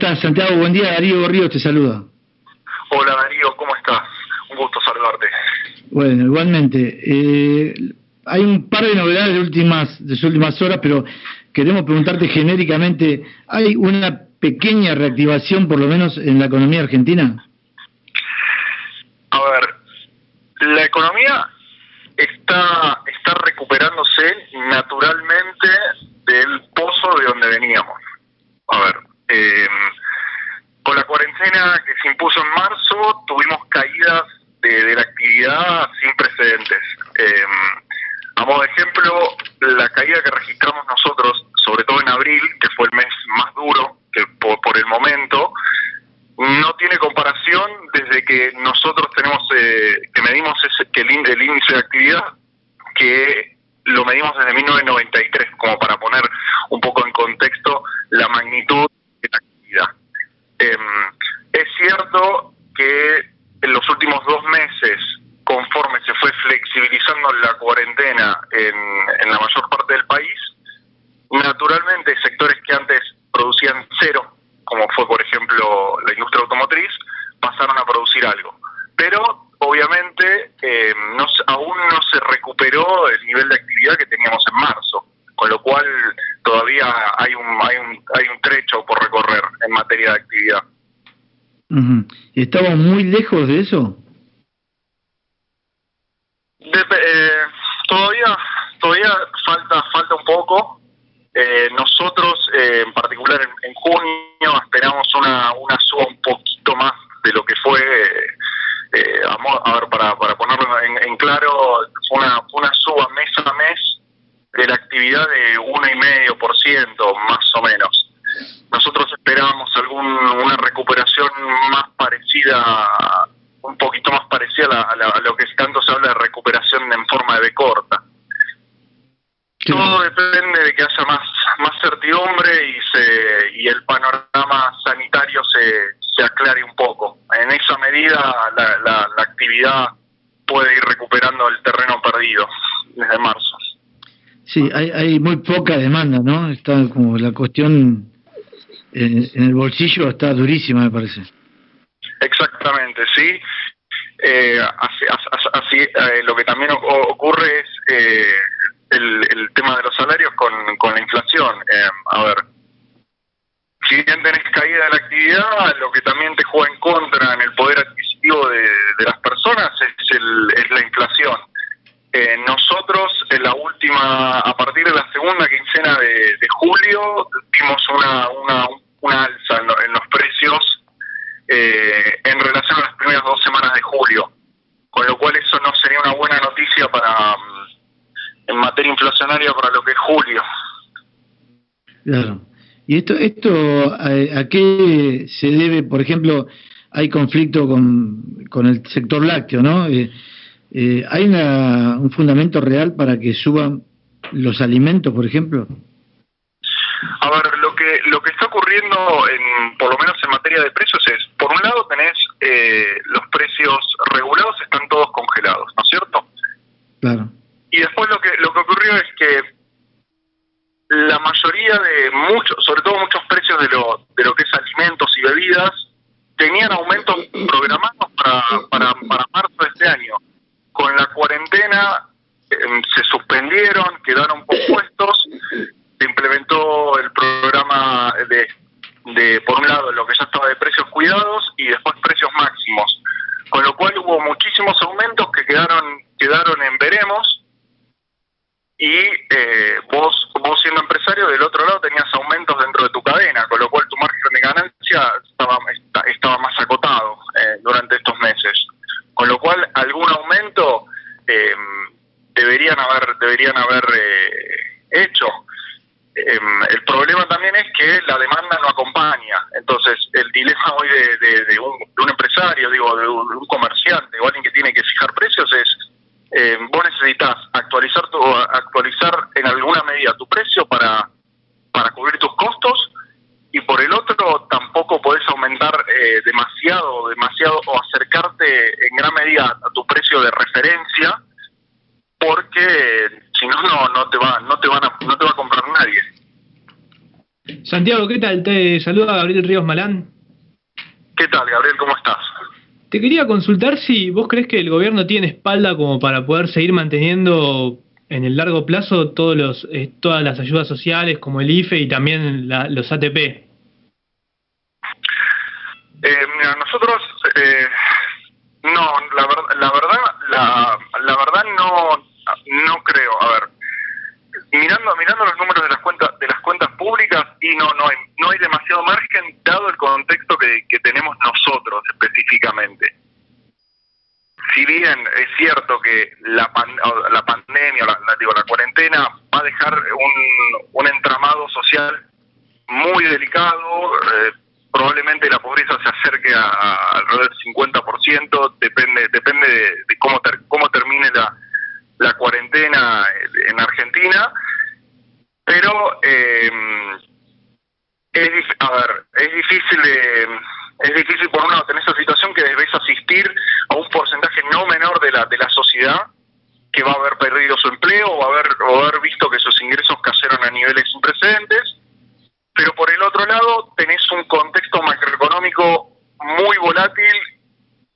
estás, Santiago? Buen día, Darío Ríos te saluda. Hola Darío, ¿cómo estás? Un gusto saludarte. Bueno, igualmente. Hay un par de novedades de las últimas horas, pero queremos preguntarte genéricamente, ¿hay una pequeña reactivación, por lo menos, en la economía argentina? A ver, la economía está recuperándose naturalmente del pozo de donde veníamos. A ver, con la cuarentena que se impuso en marzo, tuvimos caídas de la actividad sin precedentes. A modo de ejemplo, la caída que registramos nosotros, sobre todo en abril, que fue el mes más duro que por el momento, no tiene comparación desde que nosotros tenemos que medimos el índice de actividad, que lo medimos desde 1993, como para poner un poco en contexto la magnitud de la actividad. Es cierto que en los últimos 2 meses, conforme se fue flexibilizando la cuarentena en la mayor parte del país, naturalmente sectores que antes producían cero, como fue por ejemplo la industria automotriz, pasaron a producir algo. Pero obviamente aún no se recuperó el nivel de actividad que teníamos en marzo, con lo cual todavía hay un trecho por recorrer en materia de actividad. Uh-huh. ¿Estamos muy lejos de eso? Todavía falta un poco. Nosotros en particular en junio esperamos una suba un poquito más de lo que fue, a ver, para ponerlo en claro, fue una suba mes a mes de la actividad de 1,5% más o menos. Nosotros esperábamos una recuperación más parecida, un poquito más parecida a lo que tanto se habla de recuperación en forma de V corta. Sí. Todo depende de que haya más certidumbre y el panorama sanitario se aclare un poco. En esa medida la actividad puede ir recuperando el terreno perdido desde marzo. Sí, hay muy poca demanda, ¿no? Está como la cuestión en el bolsillo está durísima, me parece. Exactamente, sí. Así lo que también ocurre es el tema de los salarios con la inflación. A ver, si bien tenés caída de la actividad, lo que también te juega en contra en el poder adquisitivo de las personas es la inflación. Nosotros a partir de la segunda quincena de julio, vimos una alza en los precios en relación a las primeras 2 semanas de julio, con lo cual eso no sería una buena noticia en materia inflacionaria para lo que es julio. Claro. ¿Y esto a qué se debe? Por ejemplo, hay conflicto con el sector lácteo, ¿no? ¿Hay un fundamento real para que suban los alimentos, por ejemplo? A ver, lo que está ocurriendo, por lo menos en materia de precios, es, por un lado tenés los precios regulados están todos congelados, ¿no es cierto? Claro. Y después lo que ocurrió es que la mayoría de sobre todo muchos precios de lo que es alimentos y bebidas, tenían aumentos programados para marzo de este año. Con la cuarentena se suspendieron, quedaron pospuestos, se implementó el programa de por un lado lo que ya estaba de precios cuidados y después precios máximos, con lo cual hubo muchísimos aumentos que quedaron en veremos, y vos siendo empresario del otro lado tenías aumentos dentro de tu cadena, con lo cual tu margen de ganancia estaba más acotado durante estos meses, con lo cual algún aumento deberían haber hecho. El problema también es que la demanda no acompaña. Entonces el dilema hoy de un empresario, de un comerciante o alguien que tiene que fijar precios es vos necesitas actualizar en alguna medida tu precio para cubrir tus costos, y por el otro tampoco podés aumentar demasiado o acercarte en gran medida a tu precio de referencia, porque si no te va a comprar nadie. Santiago, ¿qué tal? Te saluda Gabriel Ríos Malán. ¿Qué tal, Gabriel? ¿Cómo estás? Te quería consultar si vos crees que el gobierno tiene espalda como para poder seguir manteniendo en el largo plazo todas las ayudas sociales como el IFE y también los ATP. Mira, nosotros no, la verdad no creo. A ver, mirando los números de las cuentas públicas y no hay demasiado margen dado el contexto que tenemos nosotros específicamente. Si bien es cierto que la pandemia, la cuarentena va a dejar un entramado social muy delicado, probablemente la pobreza se acerque a alrededor del 50%, depende de cómo termine la cuarentena en Argentina, pero es difícil por un lado tener esa situación que debes asistir a un porcentaje no menor de la sociedad que va a haber perdido su empleo o haber visto que sus ingresos cayeron a niveles sin precedentes, pero por el otro lado tenés un contexto macroeconómico muy volátil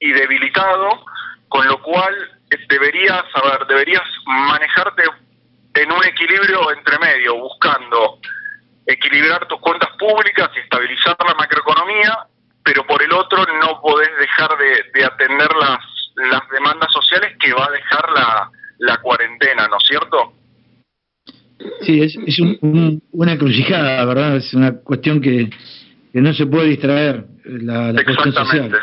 y debilitado, con lo cual deberías manejarte en un equilibrio entre medio, buscando equilibrar tus cuentas públicas y estabilizar la macroeconomía, pero por el otro no podés dejar de atender las demandas sociales que va a dejar la cuarentena, ¿no es cierto? Sí, es una encrucijada, ¿verdad? Es una cuestión que no se puede distraer, la cuestión social.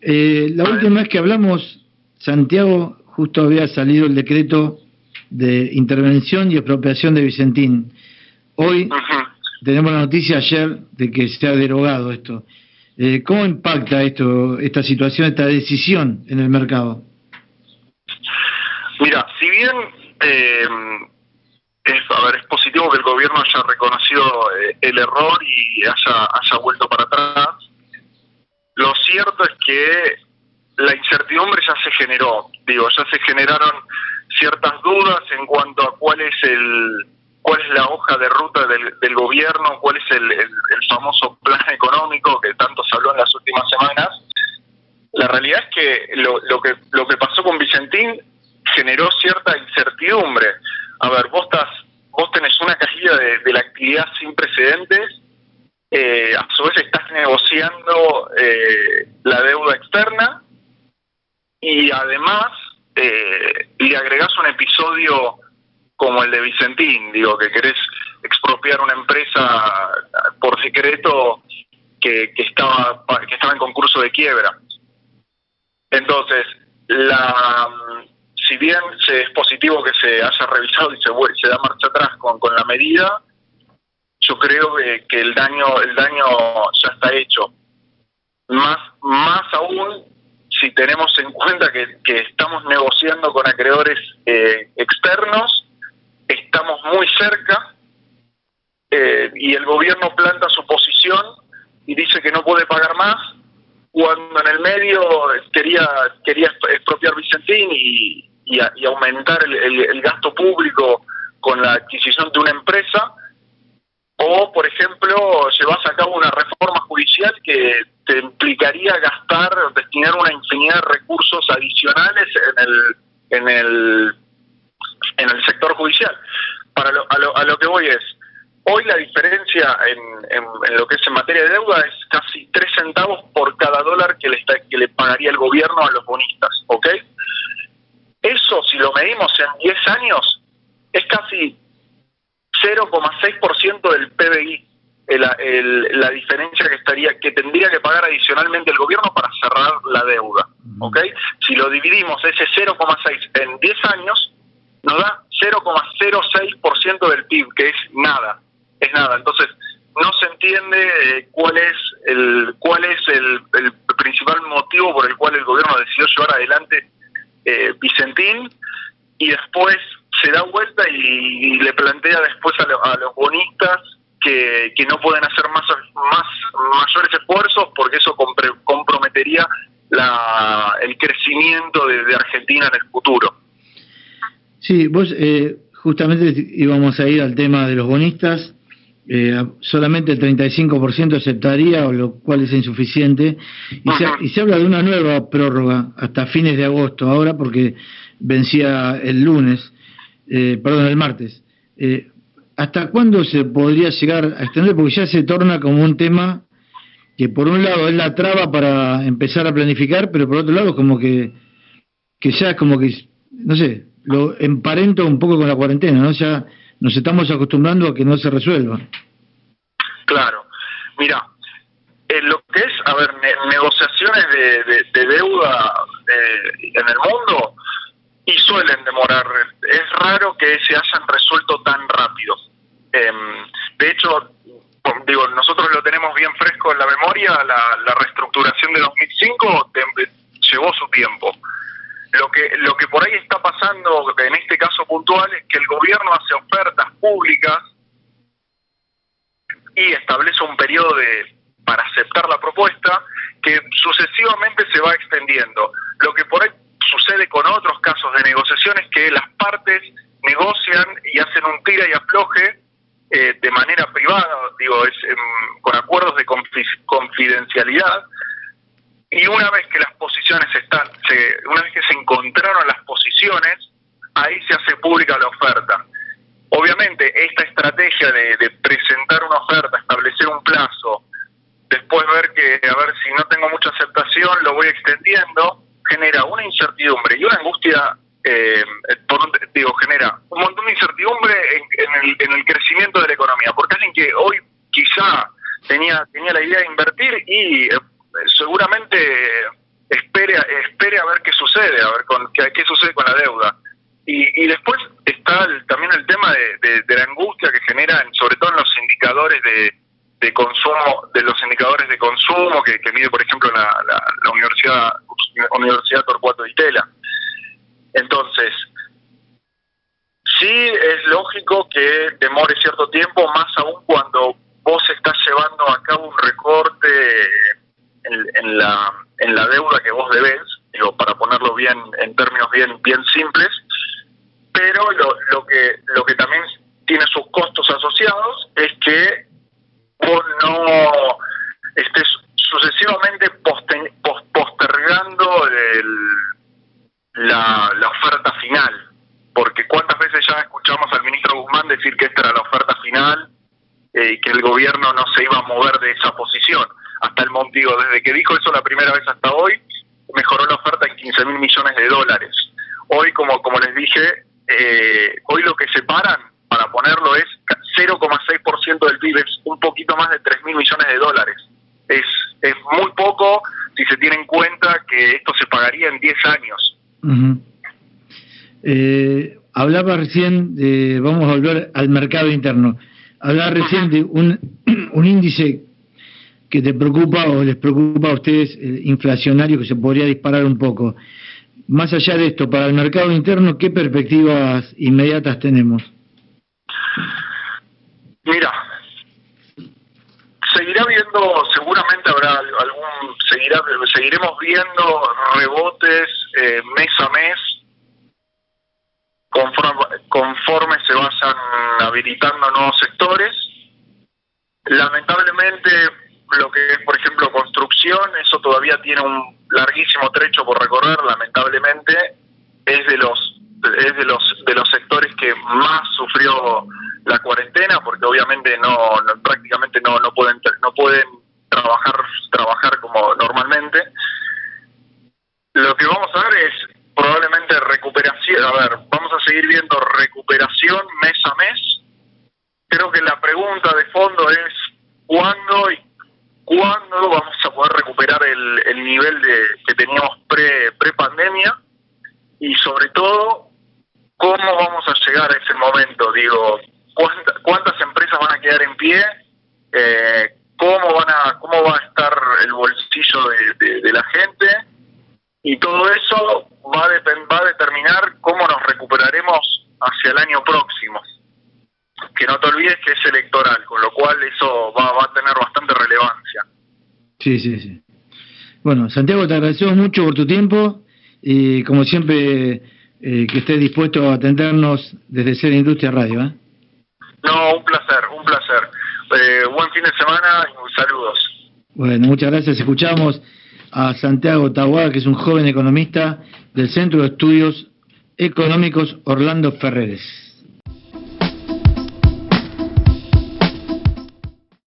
La última vez que hablamos, Santiago, justo había salido el decreto de intervención y expropiación de Vicentín. Hoy tenemos la noticia ayer de que se ha derogado esto. ¿Cómo impacta esta situación, esta decisión en el mercado? Mira, si bien es positivo que el gobierno haya reconocido el error y haya vuelto para atrás, lo cierto es que la incertidumbre ya se generó. Ya se generaron ciertas dudas en cuanto a cuál es la hoja de ruta del gobierno, cuál es el famoso plan económico que tanto se habló en las últimas semanas. La realidad es que lo que pasó con Vicentín generó cierta incertidumbre. A ver, vos tenés una caída de la actividad sin precedentes, a su vez estás negociando la deuda externa y además le agregás un episodio como el de Vicentín, que querés expropiar una empresa por decreto que estaba en concurso de quiebra. Entonces, si bien es positivo que se haya revisado y se da marcha atrás con la medida, yo creo que el daño ya está hecho. Más aún si tenemos en cuenta que estamos negociando con acreedores externos, estamos muy cerca, y el gobierno planta su posición y dice que no puede pagar más, cuando en el medio quería expropiar Vicentín y aumentar el gasto público con la adquisición de una empresa, o por ejemplo llevas a cabo una reforma judicial que te implicaría destinar una infinidad de recursos adicionales en el sector judicial. A lo que voy es, hoy la diferencia en lo que es en materia de deuda es casi 3 centavos por cada dólar que le pagaría el gobierno a los bonistas, ¿ok? Eso, si lo medimos en 10 años, es casi 0,6% del PBI, la diferencia que tendría que pagar adicionalmente el gobierno para cerrar la deuda, ¿ok? Si lo dividimos ese 0,6 en 10 años, nos da 0,06% del PIB, que es nada. Entonces, no se entiende cuál es el principal motivo por el cual el gobierno decidió llevar adelante Vicentín, y después se da vuelta y le plantea después a los bonistas que no pueden hacer mayores esfuerzos porque eso comprometería el crecimiento de Argentina en el futuro. Sí, vos justamente íbamos a ir al tema de los bonistas. solamente el 35% aceptaría, o lo cual es insuficiente, y se habla de una nueva prórroga hasta fines de agosto ahora, porque vencía el martes. ¿Hasta cuándo se podría llegar a extender? Porque ya se torna como un tema que por un lado es la traba para empezar a planificar, pero por otro lado como que ya es como que, no sé, lo emparento un poco con la cuarentena, ¿no? Ya nos estamos acostumbrando a que no se resuelva. Claro. Mira, lo que es, negociaciones de deuda en el mundo, y suelen demorar. Es raro que se hayan resuelto tan rápido. De hecho, digo, nosotros lo tenemos bien fresco en la memoria. La reestructuración de 2005 llevó su tiempo. Lo que por ahí está pasando en este caso puntual es que el gobierno hace ofertas públicas y establece un periodo para aceptar la propuesta que sucesivamente se va extendiendo. Lo que por ahí sucede con otros casos de negociación es que las partes negocian y hacen un tira y afloje de manera privada, con acuerdos de confidencialidad, y una vez que las posiciones una vez que se encontraron las posiciones, ahí se hace pública la oferta. Obviamente esta estrategia de presentar una oferta, establecer un plazo, después ver si no tengo mucha aceptación, lo voy extendiendo, genera una incertidumbre y una angustia, genera un montón de incertidumbre en el crecimiento de la economía, porque alguien que hoy quizá tenía la idea de invertir y seguramente espere a ver qué sucede, qué sucede con la deuda. Y después está también el tema de la angustia que generan, sobre todo en los indicadores de consumo, que mide, por ejemplo, la Universidad Torcuato Di Tella. Entonces, sí es lógico que demore cierto tiempo, más aún cuando vos estás llevando a cabo un recorte en la deuda que vos debés, para ponerlo bien en términos bien simples, pero lo que también tiene sus costos asociados es que vos no estés sucesivamente postergando la oferta final, porque cuántas veces ya escuchamos al ministro Guzmán decir que esta era la oferta final y que el gobierno no se iba a mover de esa posición. Desde que dijo eso la primera vez hasta hoy, mejoró la oferta en $15.000 millones. Hoy, como les dije, hoy lo que separan, para ponerlo, es 0,6% del PIB, es un poquito más de $3.000 millones. Es muy poco si se tiene en cuenta que esto se pagaría en 10 años. Hablaba recién vamos a volver al mercado interno. Hablaba recién de un índice que te preocupa o les preocupa a ustedes, inflacionario, que se podría disparar un poco. Más allá de esto, para el mercado interno, ¿qué perspectivas inmediatas tenemos? Mira, seguramente habrá seguiremos viendo rebotes mes a mes conforme se vayan habilitando nuevos sectores. Lamentablemente, lo que es, por ejemplo, construcción, eso todavía tiene un larguísimo trecho por recorrer. Lamentablemente es de los sectores que más sufrió la cuarentena, porque obviamente prácticamente no pueden trabajar como normalmente. Lo que vamos a ver es probablemente recuperación. Vamos a seguir viendo recuperación mes a mes. Creo que la pregunta de fondo es ¿cuándo vamos a poder recuperar el nivel que teníamos pre-pandemia? Y sobre todo, ¿cómo vamos a llegar a ese momento? ¿Cuántas empresas van a quedar en pie? ¿Cómo va a estar el bolsillo de la gente? Y todo eso va a determinar cómo nos recuperaremos hacia el año próximo. Que no te olvides que es electoral, con lo cual eso va a tener bastante relevancia. Sí. Bueno, Santiago, te agradecemos mucho por tu tiempo y, como siempre, que estés dispuesto a atendernos desde Ser Industria Radio. No, un placer. Buen fin de semana y saludos. Bueno, muchas gracias. Escuchamos a Santiago Taboada, que es un joven economista del Centro de Estudios Económicos Orlando Ferreres.